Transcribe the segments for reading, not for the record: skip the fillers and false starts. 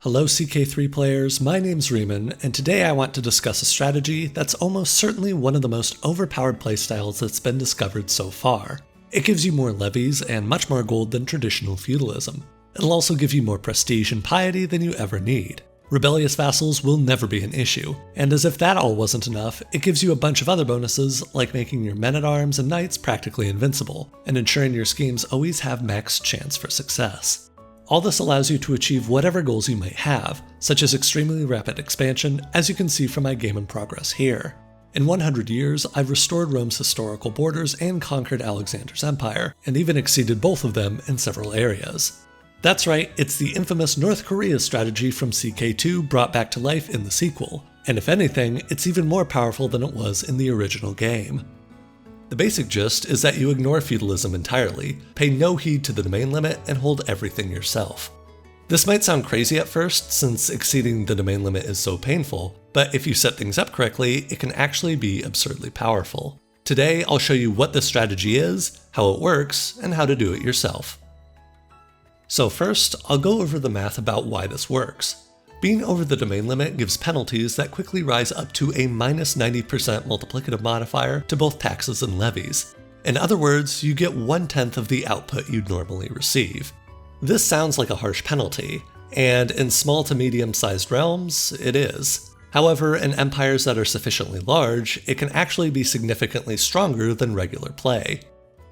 Hello CK3 players, my name's Riemann, and today I want to discuss a strategy that's almost certainly one of the most overpowered playstyles that's been discovered so far. It gives you more levies and much more gold than traditional feudalism. It'll also give you more prestige and piety than you ever need. Rebellious vassals will never be an issue, and as if that all wasn't enough, it gives you a bunch of other bonuses like making your men-at-arms and knights practically invincible, and ensuring your schemes always have max chance for success. All this allows you to achieve whatever goals you might have, such as extremely rapid expansion, as you can see from my game in progress here. In 100 years, I've restored Rome's historical borders and conquered Alexander's empire, and even exceeded both of them in several areas. That's right, it's the infamous North Korea strategy from CK2 brought back to life in the sequel, and if anything, it's even more powerful than it was in the original game. The basic gist is that you ignore feudalism entirely, pay no heed to the domain limit, and hold everything yourself. This might sound crazy at first, since exceeding the domain limit is so painful, but if you set things up correctly, it can actually be absurdly powerful. Today, I'll show you what this strategy is, how it works, and how to do it yourself. So first, I'll go over the math about why this works. Being over the domain limit gives penalties that quickly rise up to a minus 90% multiplicative modifier to both taxes and levies. In other words, you get 1/10 of the output you'd normally receive. This sounds like a harsh penalty, and in small to medium-sized realms, it is. However, in empires that are sufficiently large, it can actually be significantly stronger than regular play.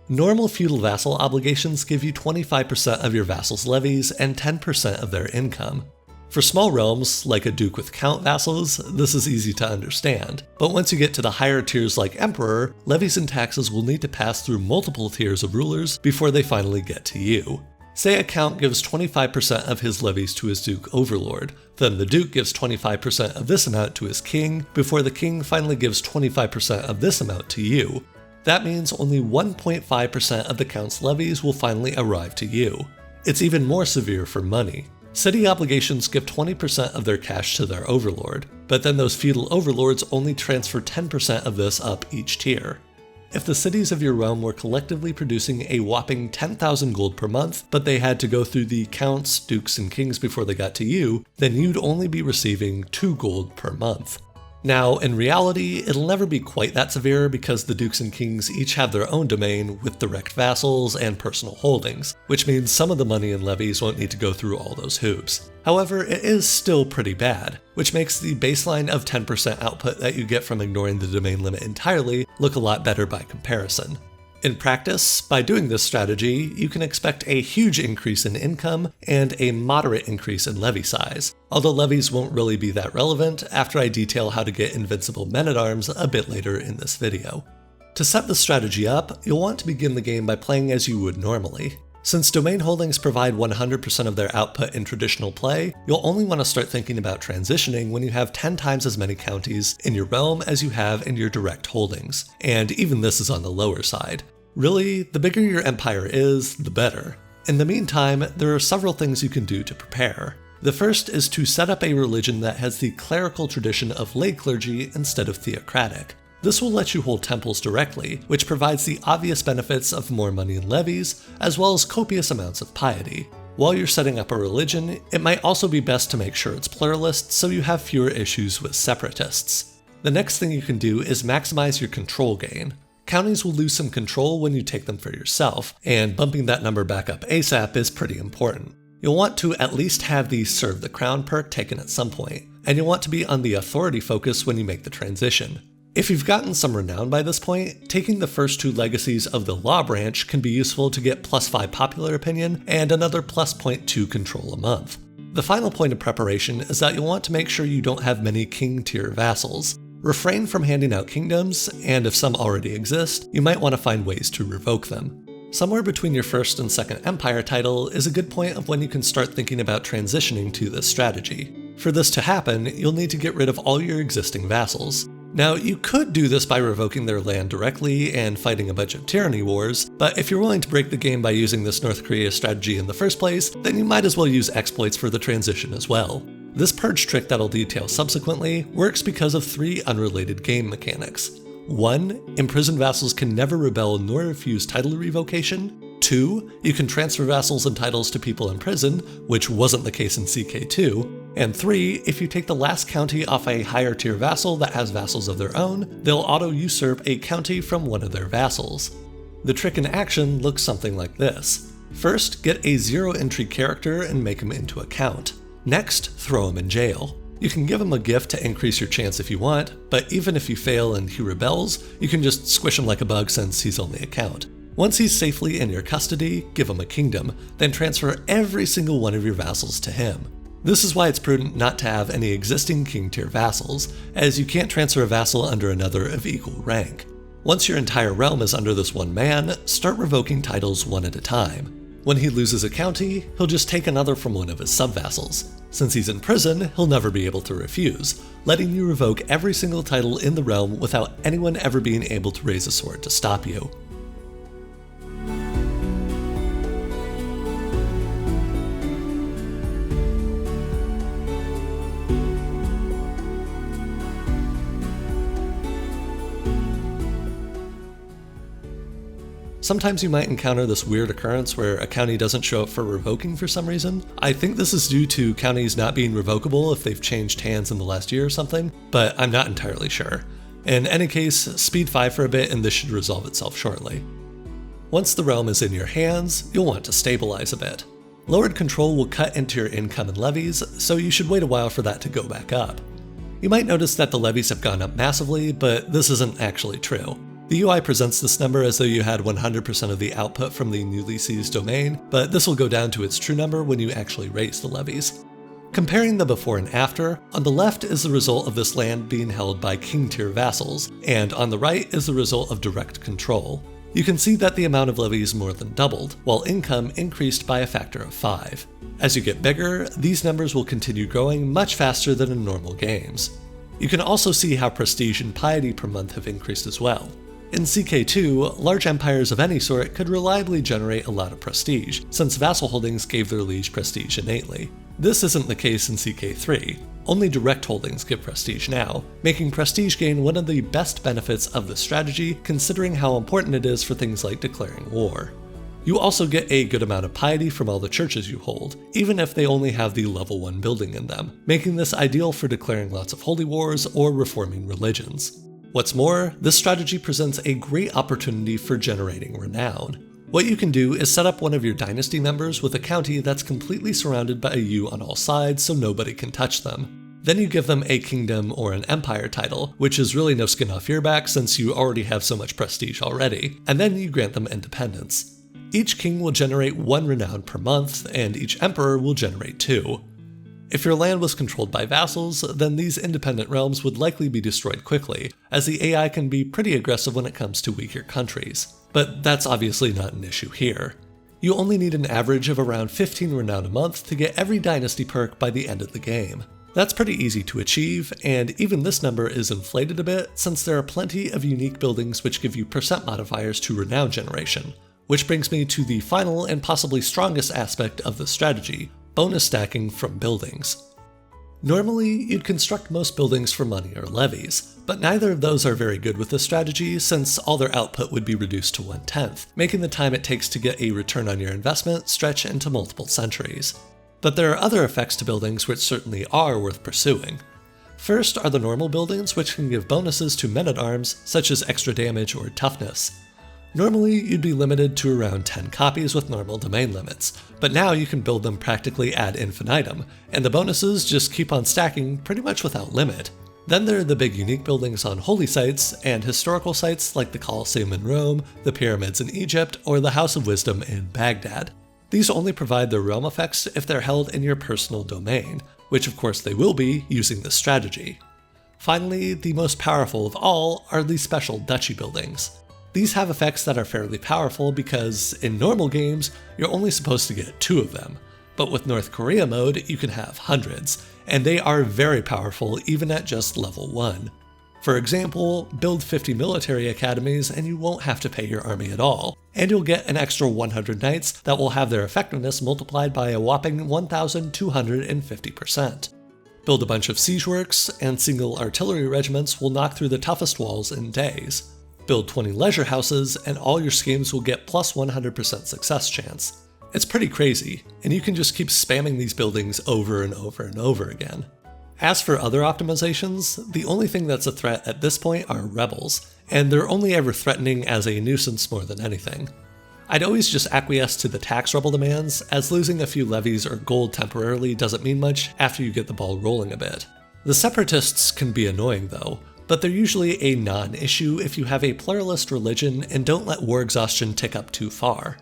Normal feudal vassal obligations give you 25% of your vassal's levies and 10% of their income. For small realms, like a duke with count vassals, this is easy to understand, but once you get to the higher tiers like emperor, levies and taxes will need to pass through multiple tiers of rulers before they finally get to you. Say a count gives 25% of his levies to his duke overlord, then the duke gives 25% of this amount to his king, before the king finally gives 25% of this amount to you. That means only 1.5% of the count's levies will finally arrive to you. It's even more severe for money. City obligations give 20% of their cash to their overlord, but then those feudal overlords only transfer 10% of this up each tier. If the cities of your realm were collectively producing a whopping 10,000 gold per month, but they had to go through the counts, dukes, and kings before they got to you, then you'd only be receiving 2 gold per month. Now, in reality, it'll never be quite that severe because the dukes and kings each have their own domain with direct vassals and personal holdings, which means some of the money and levies won't need to go through all those hoops. However, it is still pretty bad, which makes the baseline of 10% output that you get from ignoring the domain limit entirely look a lot better by comparison. In practice, by doing this strategy, you can expect a huge increase in income and a moderate increase in levy size, although levies won't really be that relevant after I detail how to get invincible men-at-arms a bit later in this video. To set the strategy up, you'll want to begin the game by playing as you would normally. Since domain holdings provide 100% of their output in traditional play, you'll only want to start thinking about transitioning when you have 10 times as many counties in your realm as you have in your direct holdings, and even this is on the lower side. Really, the bigger your empire is, the better. In the meantime, there are several things you can do to prepare. The first is to set up a religion that has the clerical tradition of lay clergy instead of theocratic. This will let you hold temples directly, which provides the obvious benefits of more money and levies, as well as copious amounts of piety. While you're setting up a religion, it might also be best to make sure it's pluralist so you have fewer issues with separatists. The next thing you can do is maximize your control gain. Counties will lose some control when you take them for yourself, and bumping that number back up ASAP is pretty important. You'll want to at least have the Serve the Crown perk taken at some point, and you'll want to be on the authority focus when you make the transition. If you've gotten some renown by this point, taking the first 2 legacies of the Law branch can be useful to get +5 popular opinion and another +0.2 control a month. The final point of preparation is that you'll want to make sure you don't have many king tier vassals. Refrain from handing out kingdoms, and if some already exist, you might want to find ways to revoke them. Somewhere between your first and second empire title is a good point of when you can start thinking about transitioning to this strategy. For this to happen, you'll need to get rid of all your existing vassals. Now, you could do this by revoking their land directly and fighting a bunch of tyranny wars, but if you're willing to break the game by using this North Korea strategy in the first place, then you might as well use exploits for the transition as well. This purge trick that I'll detail subsequently works because of 3 unrelated game mechanics. 1. Imprisoned vassals can never rebel nor refuse title revocation. 2. You can transfer vassals and titles to people in prison, which wasn't the case in CK2. And 3, if you take the last county off a higher tier vassal that has vassals of their own, they'll auto-usurp a county from one of their vassals. The trick in action looks something like this. First, get a 0 entry character and make him into a count. Next, throw him in jail. You can give him a gift to increase your chance if you want, but even if you fail and he rebels, you can just squish him like a bug since he's only a count. Once he's safely in your custody, give him a kingdom, then transfer every single one of your vassals to him. This is why it's prudent not to have any existing king tier vassals, as you can't transfer a vassal under another of equal rank. Once your entire realm is under this one man, start revoking titles one at a time. When he loses a county, he'll just take another from one of his sub-vassals. Since he's in prison, he'll never be able to refuse, letting you revoke every single title in the realm without anyone ever being able to raise a sword to stop you. Sometimes you might encounter this weird occurrence where a county doesn't show up for revoking for some reason. I think this is due to counties not being revocable if they've changed hands in the last year or something, but I'm not entirely sure. In any case, speed 5 for a bit and this should resolve itself shortly. Once the realm is in your hands, you'll want to stabilize a bit. Lowered control will cut into your income and levies, so you should wait a while for that to go back up. You might notice that the levies have gone up massively, but this isn't actually true. The UI presents this number as though you had 100% of the output from the newly seized domain, but this will go down to its true number when you actually raise the levies. Comparing the before and after, on the left is the result of this land being held by king tier vassals, and on the right is the result of direct control. You can see that the amount of levies more than doubled, while income increased by a factor of 5. As you get bigger, these numbers will continue growing much faster than in normal games. You can also see how prestige and piety per month have increased as well. In CK2, large empires of any sort could reliably generate a lot of prestige, since vassal holdings gave their liege prestige innately. This isn't the case in CK3. Only direct holdings give prestige now, making prestige gain one of the best benefits of the strategy considering how important it is for things like declaring war. You also get a good amount of piety from all the churches you hold, even if they only have the level 1 building in them, making this ideal for declaring lots of holy wars or reforming religions. What's more, this strategy presents a great opportunity for generating renown. What you can do is set up one of your dynasty members with a county that's completely surrounded by a U on all sides so nobody can touch them. Then you give them a kingdom or an empire title, which is really no skin off your back since you already have so much prestige already, and then you grant them independence. Each king will generate 1 renown per month, and each emperor will generate 2. If your land was controlled by vassals, then these independent realms would likely be destroyed quickly, as the AI can be pretty aggressive when it comes to weaker countries. But that's obviously not an issue here. You only need an average of around 15 renown a month to get every dynasty perk by the end of the game. That's pretty easy to achieve, and even this number is inflated a bit since there are plenty of unique buildings which give you percent modifiers to renown generation. Which brings me to the final and possibly strongest aspect of the strategy: bonus stacking from buildings. Normally, you'd construct most buildings for money or levies, but neither of those are very good with this strategy since all their output would be reduced to 1/10, making the time it takes to get a return on your investment stretch into multiple centuries. But there are other effects to buildings which certainly are worth pursuing. First are the normal buildings, which can give bonuses to men-at-arms such as extra damage or toughness. Normally, you'd be limited to around 10 copies with normal domain limits, but now you can build them practically ad infinitum, and the bonuses just keep on stacking pretty much without limit. Then there are the big unique buildings on holy sites and historical sites like the Colosseum in Rome, the pyramids in Egypt, or the House of Wisdom in Baghdad. These only provide their realm effects if they're held in your personal domain, which of course they will be using this strategy. Finally, the most powerful of all are the special duchy buildings. These have effects that are fairly powerful because, in normal games, you're only supposed to get 2 of them, but with North Korea mode you can have hundreds, and they are very powerful even at just level 1. For example, build 50 military academies and you won't have to pay your army at all, and you'll get an extra 100 knights that will have their effectiveness multiplied by a whopping 1,250%. Build a bunch of siege works, and single artillery regiments will knock through the toughest walls in days. Build 20 leisure houses, and all your schemes will get plus 100% success chance. It's pretty crazy, and you can just keep spamming these buildings over and over and over again. As for other optimizations, the only thing that's a threat at this point are rebels, and they're only ever threatening as a nuisance more than anything. I'd always just acquiesce to the tax rebel demands, as losing a few levies or gold temporarily doesn't mean much after you get the ball rolling a bit. The separatists can be annoying though, but they're usually a non-issue if you have a pluralist religion and don't let war exhaustion tick up too far.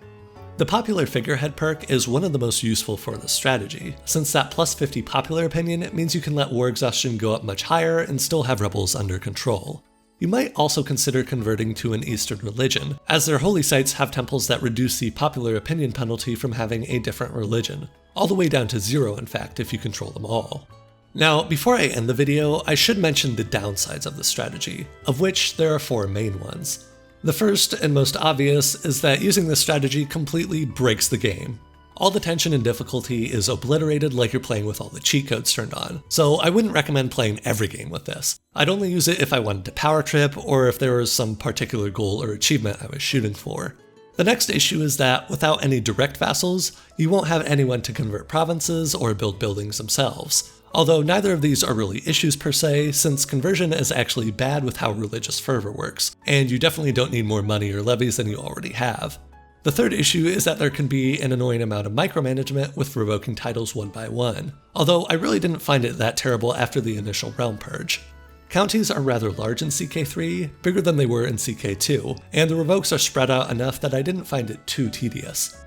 The popular figurehead perk is one of the most useful for this strategy, since that plus 50 popular opinion means you can let war exhaustion go up much higher and still have rebels under control. You might also consider converting to an Eastern religion, as their holy sites have temples that reduce the popular opinion penalty from having a different religion, all the way down to 0 in fact if you control them all. Now, before I end the video, I should mention the downsides of this strategy, of which there are 4 main ones. The first and most obvious is that using this strategy completely breaks the game. All the tension and difficulty is obliterated like you're playing with all the cheat codes turned on, so I wouldn't recommend playing every game with this. I'd only use it if I wanted to power trip or if there was some particular goal or achievement I was shooting for. The next issue is that without any direct vassals, you won't have anyone to convert provinces or build buildings themselves. Although neither of these are really issues per se, since conversion is actually bad with how religious fervor works, and you definitely don't need more money or levies than you already have. The third issue is that there can be an annoying amount of micromanagement with revoking titles one by one, although I really didn't find it that terrible after the initial realm purge. Counties are rather large in CK3, bigger than they were in CK2, and the revokes are spread out enough that I didn't find it too tedious.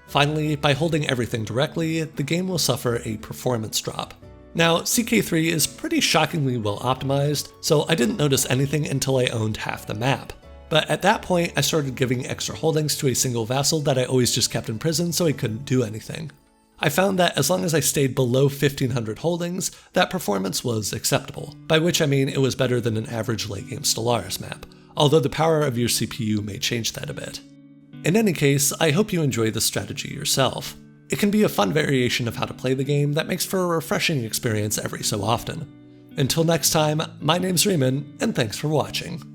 Finally, by holding everything directly, the game will suffer a performance drop. Now, CK3 is pretty shockingly well optimized, so I didn't notice anything until I owned half the map. But at that point, I started giving extra holdings to a single vassal that I always just kept in prison so he couldn't do anything. I found that as long as I stayed below 1500 holdings, that performance was acceptable, by which I mean it was better than an average late game Stellaris map, although the power of your CPU may change that a bit. In any case, I hope you enjoy this strategy yourself. It can be a fun variation of how to play the game that makes for a refreshing experience every so often. Until next time, my name's Riemann, and thanks for watching.